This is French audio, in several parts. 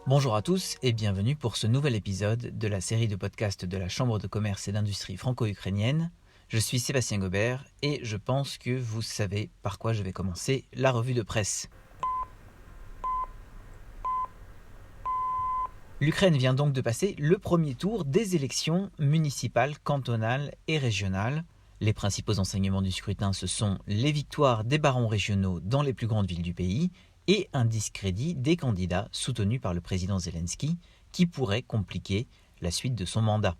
Bonjour à tous et bienvenue pour ce nouvel épisode de la série de podcasts de la Chambre de commerce et d'industrie franco-ukrainienne. Je suis Sébastien Gobert et je pense que vous savez par quoi je vais commencer la revue de presse. L'Ukraine vient donc de passer le premier tour des élections municipales, cantonales et régionales. Les principaux enseignements du scrutin, ce sont les victoires des barons régionaux dans les plus grandes villes du pays et un discrédit des candidats soutenus par le président Zelensky qui pourrait compliquer la suite de son mandat.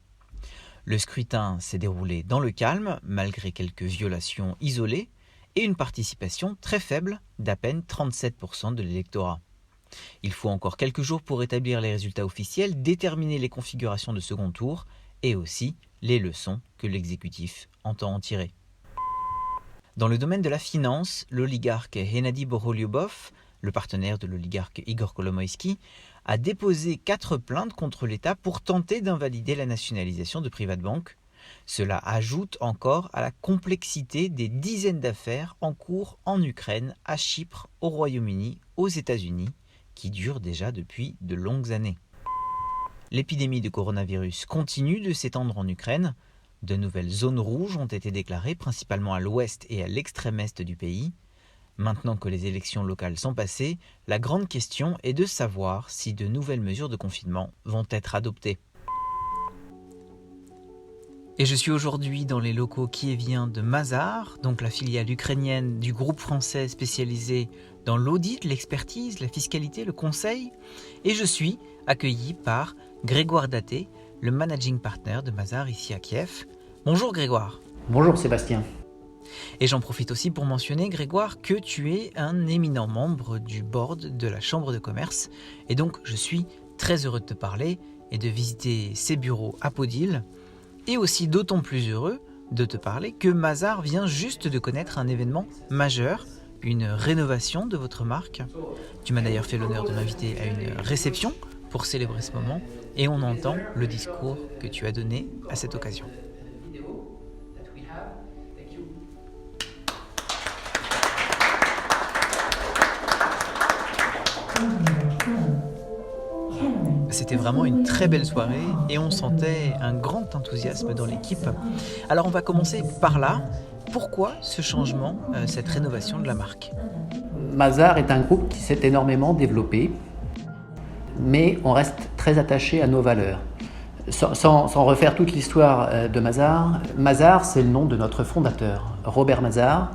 Le scrutin s'est déroulé dans le calme, malgré quelques violations isolées et une participation très faible d'à peine 37% de l'électorat. Il faut encore quelques jours pour établir les résultats officiels, déterminer les configurations de second tour et aussi les leçons que l'exécutif entend en tirer. Dans le domaine de la finance, l'oligarque Hennady Boholiubov, le partenaire de l'oligarque Igor Kolomoïski, a déposé 4 plaintes contre l'État pour tenter d'invalider la nationalisation de Privatbank. Cela ajoute encore à la complexité des dizaines d'affaires en cours en Ukraine, à Chypre, au Royaume-Uni, aux États-Unis, qui durent déjà depuis de longues années. L'épidémie de coronavirus continue de s'étendre en Ukraine. De nouvelles zones rouges ont été déclarées, principalement à l'ouest et à l'extrême est du pays. Maintenant que les élections locales sont passées, la grande question est de savoir si de nouvelles mesures de confinement vont être adoptées. Et je suis aujourd'hui dans les locaux kieviens de Mazar, donc la filiale ukrainienne du groupe français spécialisé dans l'audit, l'expertise, la fiscalité, le conseil. Et je suis accueilli par Grégoire Daté, le managing partner de Mazar ici à Kiev. Bonjour Grégoire. Bonjour Sébastien. Et j'en profite aussi pour mentionner, Grégoire, que tu es un éminent membre du board de la Chambre de commerce. Et donc je suis très heureux de te parler et de visiter ses bureaux à Podil. Et aussi d'autant plus heureux de te parler que Mazar vient juste de connaître un événement majeur, une rénovation de votre marque. Tu m'as d'ailleurs fait l'honneur de m'inviter à une réception pour célébrer ce moment et on entend le discours que tu as donné à cette occasion. C'était vraiment une très belle soirée et on sentait un grand enthousiasme dans l'équipe. Alors on va commencer par là. Pourquoi ce changement, cette rénovation de la marque ? Mazar est un groupe qui s'est énormément développé, mais on reste très attaché à nos valeurs. Sans refaire toute l'histoire de Mazar, Mazar c'est le nom de notre fondateur, Robert Mazar,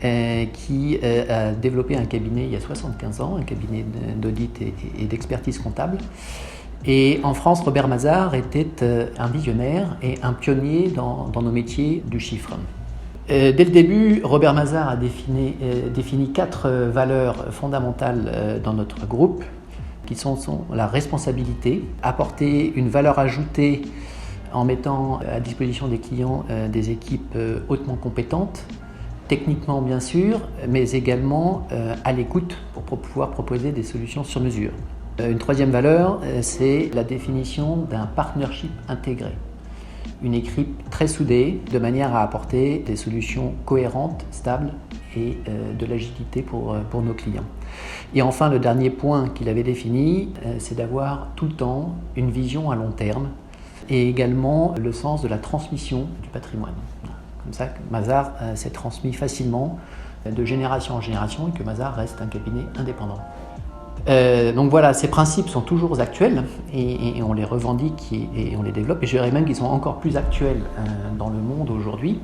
qui a développé un cabinet il y a 75 ans, un cabinet d'audit et d'expertise comptable. Et en France, Robert Mazar était un visionnaire et un pionnier dans nos métiers du chiffre. Dès le début, Robert Mazar a défini 4 valeurs fondamentales dans notre groupe, qui sont la responsabilité, apporter une valeur ajoutée en mettant à disposition des clients des équipes hautement compétentes, techniquement bien sûr, mais également à l'écoute pour pouvoir proposer des solutions sur mesure. Une troisième valeur, c'est la définition d'un partnership intégré. Une équipe très soudée, de manière à apporter des solutions cohérentes, stables et de l'agilité pour nos clients. Et enfin, le dernier point qu'il avait défini, c'est d'avoir tout le temps une vision à long terme et également le sens de la transmission du patrimoine. Comme ça, Mazar s'est transmis facilement de génération en génération et que Mazar reste un cabinet indépendant. Donc voilà, ces principes sont toujours actuels et on les revendique et on les développe. Et je dirais même qu'ils sont encore plus actuels dans le monde aujourd'hui.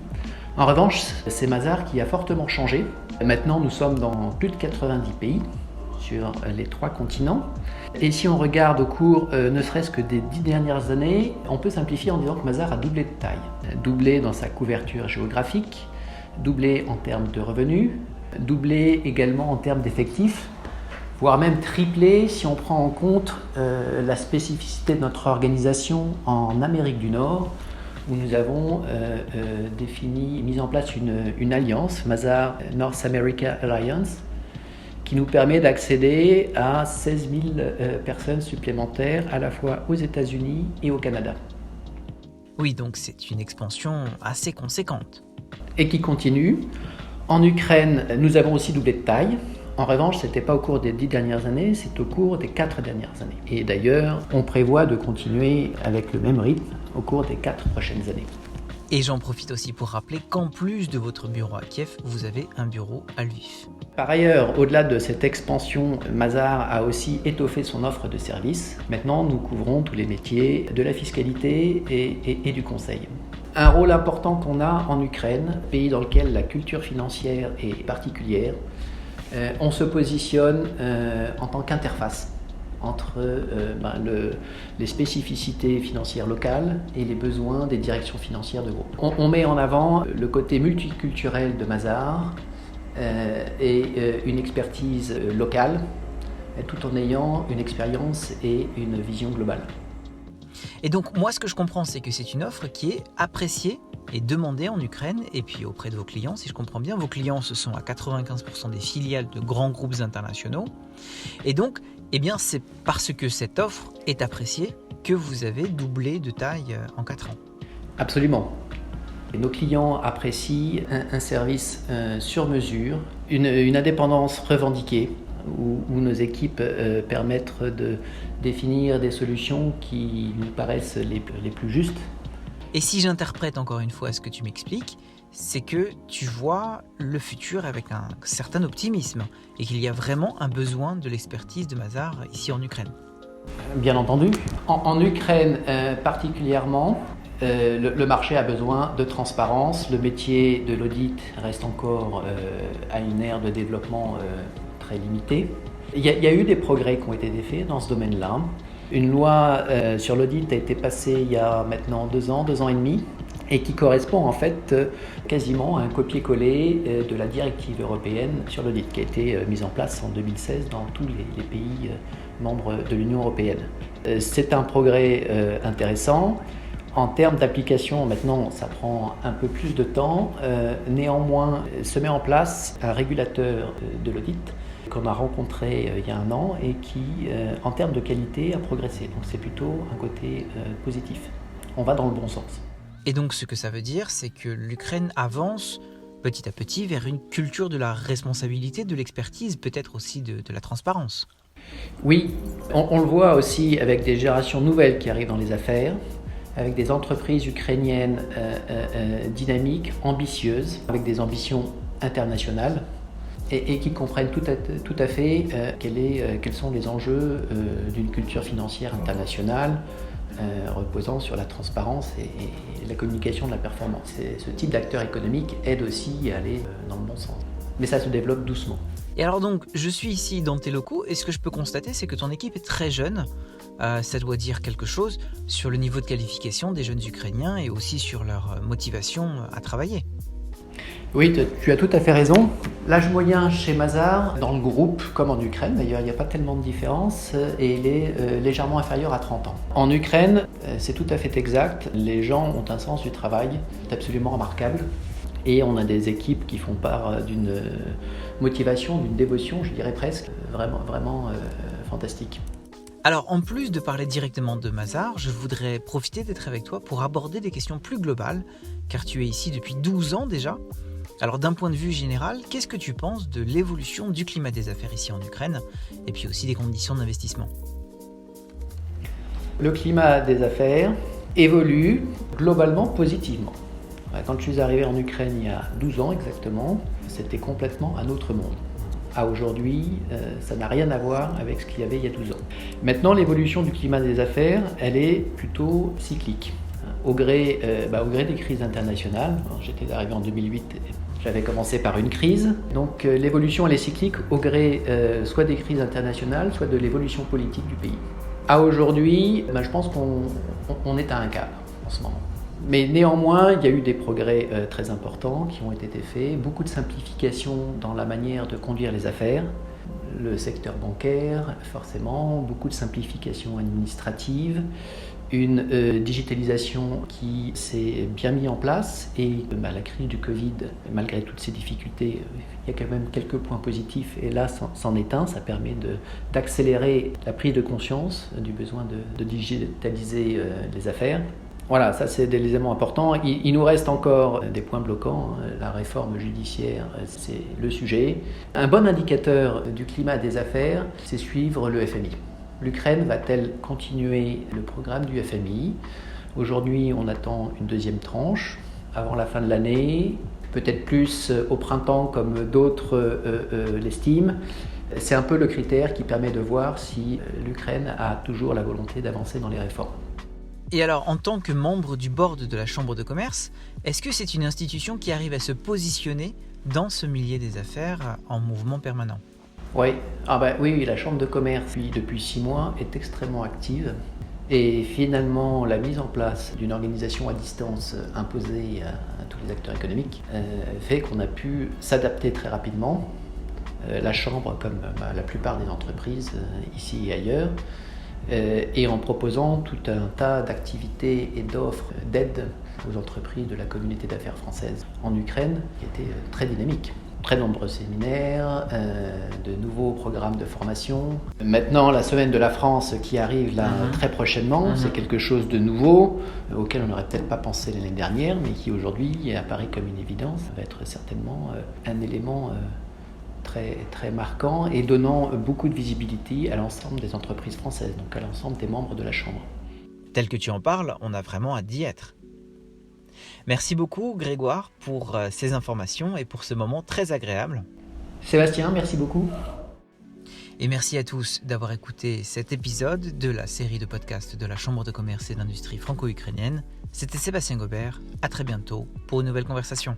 En revanche, c'est Mazar qui a fortement changé. Maintenant, nous sommes dans plus de 90 pays sur les 3 continents. Et si on regarde au cours ne serait-ce que des 10 dernières années, on peut simplifier en disant que Mazar a doublé de taille. Doublé dans sa couverture géographique, doublé en termes de revenus, doublé également en termes d'effectifs, voire même triplé si on prend en compte la spécificité de notre organisation en Amérique du Nord, où nous avons mis en place une alliance, Mazar North America Alliance, qui nous permet d'accéder à 16 000 personnes supplémentaires à la fois aux États-Unis et au Canada. Oui, donc c'est une expansion assez conséquente. Et qui continue. En Ukraine, nous avons aussi doublé de taille. En revanche, ce n'était pas au cours des 10 dernières années, c'est au cours des 4 dernières années. Et d'ailleurs, on prévoit de continuer avec le même rythme au cours des 4 prochaines années. Et j'en profite aussi pour rappeler qu'en plus de votre bureau à Kiev, vous avez un bureau à Lviv. Par ailleurs, au-delà de cette expansion, Mazars a aussi étoffé son offre de services. Maintenant, nous couvrons tous les métiers de la fiscalité et du conseil. Un rôle important qu'on a en Ukraine, pays dans lequel la culture financière est particulière, on se positionne en tant qu'interface entre les spécificités financières locales et les besoins des directions financières de groupe. On met en avant le côté multiculturel de Mazars et une expertise locale, tout en ayant une expérience et une vision globale. Et donc moi ce que je comprends, c'est que c'est une offre qui est appréciée et demandée en Ukraine et puis auprès de vos clients. Si je comprends bien, vos clients ce sont à 95% des filiales de grands groupes internationaux. Et donc, eh bien, c'est parce que cette offre est appréciée que vous avez doublé de taille en 4 ans. Absolument. Et nos clients apprécient un service sur mesure, une indépendance revendiquée, où nos équipes permettent de définir des solutions qui nous paraissent les plus justes. Et si j'interprète encore une fois ce que tu m'expliques, c'est que tu vois le futur avec un certain optimisme et qu'il y a vraiment un besoin de l'expertise de Mazars ici en Ukraine. Bien entendu. En Ukraine particulièrement, le marché a besoin de transparence. Le métier de l'audit reste encore à une ère de développement très limitée. Il y a eu des progrès qui ont été faits dans ce domaine-là. Une loi sur l'audit a été passée il y a maintenant 2 ans et demi, et qui correspond en fait quasiment à un copier-coller de la directive européenne sur l'audit qui a été mise en place en 2016 dans tous les pays membres de l'Union européenne. C'est un progrès intéressant. En termes d'application, maintenant, ça prend un peu plus de temps. Néanmoins, se met en place un régulateur de l'audit qu'on a rencontré il y a 1 an et qui, en termes de qualité, a progressé. Donc c'est plutôt un côté positif. On va dans le bon sens. Et donc ce que ça veut dire, c'est que l'Ukraine avance petit à petit vers une culture de la responsabilité, de l'expertise, peut-être aussi de la transparence. Oui, on le voit aussi avec des générations nouvelles qui arrivent dans les affaires, avec des entreprises ukrainiennes dynamiques, ambitieuses, avec des ambitions internationales et qui comprennent tout à fait quels sont les enjeux d'une culture financière internationale reposant sur la transparence et la communication de la performance. Et ce type d'acteur économique aide aussi à aller dans le bon sens. Mais ça se développe doucement. Et alors donc, je suis ici dans tes locaux et ce que je peux constater, c'est que ton équipe est très jeune. Ça doit dire quelque chose sur le niveau de qualification des jeunes Ukrainiens et aussi sur leur motivation à travailler. Oui, tu as tout à fait raison. L'âge moyen chez Mazars, dans le groupe, comme en Ukraine d'ailleurs, il n'y a pas tellement de différence, et il est légèrement inférieur à 30 ans. En Ukraine, c'est tout à fait exact, les gens ont un sens du travail, c'est absolument remarquable, et on a des équipes qui font part d'une motivation, d'une dévotion, je dirais presque, vraiment fantastique. Alors, en plus de parler directement de Mazars, je voudrais profiter d'être avec toi pour aborder des questions plus globales, car tu es ici depuis 12 ans déjà. Alors, d'un point de vue général, qu'est-ce que tu penses de l'évolution du climat des affaires ici en Ukraine, et puis aussi des conditions d'investissement ? Le climat des affaires évolue globalement positivement. Quand je suis arrivé en Ukraine il y a 12 ans exactement, c'était complètement un autre monde. À aujourd'hui, ça n'a rien à voir avec ce qu'il y avait il y a 12 ans. Maintenant, l'évolution du climat des affaires, elle est plutôt cyclique. Au gré des crises internationales, j'étais arrivé en 2008, j'avais commencé par une crise. Donc l'évolution, elle est cyclique au gré soit des crises internationales, soit de l'évolution politique du pays. À aujourd'hui, je pense qu'on est à un cap en ce moment. Mais néanmoins, il y a eu des progrès très importants qui ont été faits, beaucoup de simplification dans la manière de conduire les affaires, le secteur bancaire, forcément, beaucoup de simplification administrative, une digitalisation qui s'est bien mise en place et la crise du Covid, malgré toutes ces difficultés, il y a quand même quelques points positifs et là, c'en est un, ça permet d'accélérer la prise de conscience du besoin de digitaliser les affaires. Voilà, ça c'est des éléments importants. Il nous reste encore des points bloquants. La réforme judiciaire, c'est le sujet. Un bon indicateur du climat des affaires, c'est suivre le FMI. L'Ukraine va-t-elle continuer le programme du FMI ? Aujourd'hui, on attend une deuxième tranche avant la fin de l'année, peut-être plus au printemps comme d'autres l'estiment. C'est un peu le critère qui permet de voir si l'Ukraine a toujours la volonté d'avancer dans les réformes. Et alors, en tant que membre du board de la Chambre de commerce, est-ce que c'est une institution qui arrive à se positionner dans ce milieu des affaires en mouvement permanent ? Oui, oui, la Chambre de commerce, depuis 6 mois, est extrêmement active. Et finalement, la mise en place d'une organisation à distance imposée à tous les acteurs économiques fait qu'on a pu s'adapter très rapidement. La Chambre, comme la plupart des entreprises ici et ailleurs, et en proposant tout un tas d'activités et d'offres d'aide aux entreprises de la communauté d'affaires française en Ukraine, qui était très dynamique. Très nombreux séminaires, de nouveaux programmes de formation. Maintenant, la semaine de la France qui arrive là très prochainement, c'est quelque chose de nouveau, auquel on n'aurait peut-être pas pensé l'année dernière, mais qui aujourd'hui apparaît comme une évidence. Ça va être certainement un élément très, très marquant et donnant beaucoup de visibilité à l'ensemble des entreprises françaises, donc à l'ensemble des membres de la Chambre. Tel que tu en parles, on a vraiment hâte d'y être. Merci beaucoup Grégoire pour ces informations et pour ce moment très agréable. Sébastien, merci beaucoup. Et merci à tous d'avoir écouté cet épisode de la série de podcasts de la Chambre de commerce et d'industrie franco-ukrainienne. C'était Sébastien Gobert, à très bientôt pour une nouvelle conversation.